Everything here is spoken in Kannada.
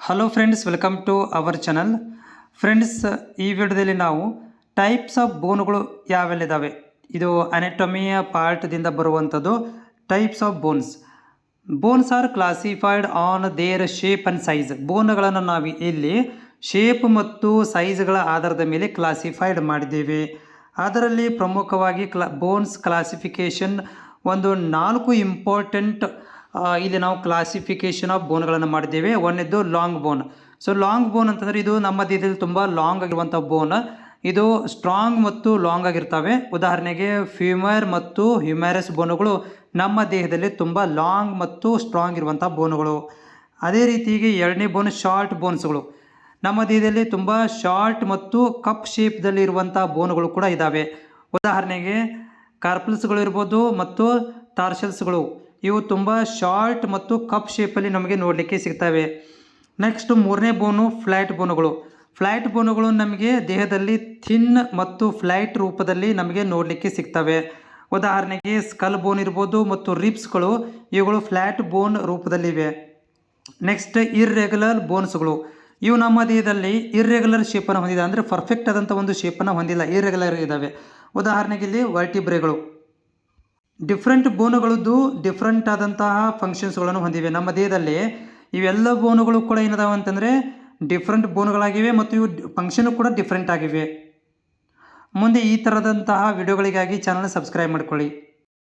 Hello friends, welcome to our channel. Friends, ಈ ವಿಡಿಯೋದಲ್ಲಿ ನಾವು ಟೈಪ್ಸ್ ಆಫ್ ಬೋನ್ಗಳು ಯಾವೆಲ್ಲ ಇದ್ದಾವೆ, ಇದು ಅನಾಟಮಿಯ ಪಾರ್ಟ್ದಿಂದ ಬರುವಂಥದ್ದು. Types of bones are classified on their shape and size. ಬೋನ್ಗಳನ್ನು ನಾವು ಇಲ್ಲಿ ಶೇಪ್ ಮತ್ತು ಸೈಜ್ಗಳ ಆಧಾರದ ಮೇಲೆ ಕ್ಲಾಸಿಫೈಡ್ ಮಾಡಿದ್ದೇವೆ. ಅದರಲ್ಲಿ ಪ್ರಮುಖವಾಗಿ ಬೋನ್ಸ್ ಕ್ಲಾಸಿಫಿಕೇಷನ್ ಒಂದು 4 ಇಂಪಾರ್ಟೆಂಟ್ ಇಲ್ಲಿ ನಾವು ಕ್ಲಾಸಿಫಿಕೇಷನ್ ಆಫ್ ಬೋನ್ಗಳನ್ನು ಮಾಡಿದ್ದೇವೆ. ಒಂದನೇದು ಲಾಂಗ್ ಬೋನ್. ಸೊ ಲಾಂಗ್ ಬೋನ್ ಅಂತಂದರೆ ಇದು ನಮ್ಮ ದೇಹದಲ್ಲಿ ತುಂಬ ಲಾಂಗ್ ಆಗಿರುವಂಥ ಬೋನ್. ಇದು ಸ್ಟ್ರಾಂಗ್ ಮತ್ತು ಲಾಂಗ್ ಆಗಿರ್ತವೆ. ಉದಾಹರಣೆಗೆ ಫ್ಯೂಮರ್ ಮತ್ತು ಹ್ಯೂಮರಸ್ ಬೋನುಗಳು ನಮ್ಮ ದೇಹದಲ್ಲಿ ತುಂಬ ಲಾಂಗ್ ಮತ್ತು ಸ್ಟ್ರಾಂಗ್ ಇರುವಂಥ ಬೋನುಗಳು. ಅದೇ ರೀತಿಗೆ ಎರಡನೇ ಬೋನ್ ಶಾರ್ಟ್ ಬೋನ್ಸ್ಗಳು. ನಮ್ಮ ದೇಹದಲ್ಲಿ ತುಂಬ ಶಾರ್ಟ್ ಮತ್ತು ಕಪ್ ಶೇಪ್ದಲ್ಲಿ ಇರುವಂಥ ಬೋನುಗಳು ಕೂಡ ಇದ್ದಾವೆ. ಉದಾಹರಣೆಗೆ ಕಾರ್ಪಲ್ಸ್ಗಳು ಇರ್ಬೋದು ಮತ್ತು ಟಾರ್ಸಲ್ಸ್ಗಳು. ಇವು ತುಂಬ ಶಾರ್ಟ್ ಮತ್ತು ಕಪ್ ಶೇಪಲ್ಲಿ ನಮಗೆ ನೋಡಲಿಕ್ಕೆ ಸಿಗ್ತವೆ. ನೆಕ್ಸ್ಟ್ ಮೂರನೇ ಬೋನು ಫ್ಲ್ಯಾಟ್ ಬೋನುಗಳು. ಫ್ಲ್ಯಾಟ್ ಬೋನುಗಳು ನಮಗೆ ದೇಹದಲ್ಲಿ ಥಿನ್ ಮತ್ತು ಫ್ಲ್ಯಾಟ್ ರೂಪದಲ್ಲಿ ನಮಗೆ ನೋಡಲಿಕ್ಕೆ ಸಿಗ್ತವೆ. ಉದಾಹರಣೆಗೆ ಸ್ಕಲ್ ಬೋನ್ ಇರ್ಬೋದು ಮತ್ತು ರಿಬ್ಸ್ಗಳು, ಇವುಗಳು ಫ್ಲ್ಯಾಟ್ ಬೋನ್ ರೂಪದಲ್ಲಿವೆ. ನೆಕ್ಸ್ಟ್ ಇರ್ರೆಗ್ಯುಲರ್ ಬೋನ್ಸ್ಗಳು. ಇವು ನಮ್ಮ ದೇಹದಲ್ಲಿ ಇರ್ರೆಗ್ಯುಲರ್ ಶೇಪನ್ನು ಹೊಂದಿದೆ, ಅಂದರೆ ಪರ್ಫೆಕ್ಟ್ ಆದಂಥ ಒಂದು ಶೇಪನ್ನು ಹೊಂದಿಲ್ಲ, ಇರ್ರೆಗ್ಯುಲರ್ ಇದ್ದಾವೆ. ಉದಾಹರಣೆಗೆ ಇಲ್ಲಿ ವರ್ಟಿಬ್ರೆಗಳು. ಡಿಫ್ರೆಂಟ್ ಬೋನುಗಳದ್ದು ಡಿಫ್ರೆಂಟ್ ಆದಂತಹ ಫಂಕ್ಷನ್ಸ್ಗಳನ್ನು ಹೊಂದಿವೆ ನಮ್ಮ ದೇಹದಲ್ಲಿ. ಇವೆಲ್ಲ ಬೋನುಗಳು ಕೂಡ ಏನಿದಾವೆ ಅಂತಂದರೆ ಡಿಫ್ರೆಂಟ್ ಬೋನುಗಳಾಗಿವೆ ಮತ್ತು ಇವು ಫಂಕ್ಷನ್ ಕೂಡ ಡಿಫ್ರೆಂಟ್ ಆಗಿವೆ. ಮುಂದೆ ಈ ಥರದಂತಹ ವಿಡಿಯೋಗಳಿಗಾಗಿ ಚಾನಲ್ ಸಬ್ಸ್ಕ್ರೈಬ್ ಮಾಡ್ಕೊಳ್ಳಿ.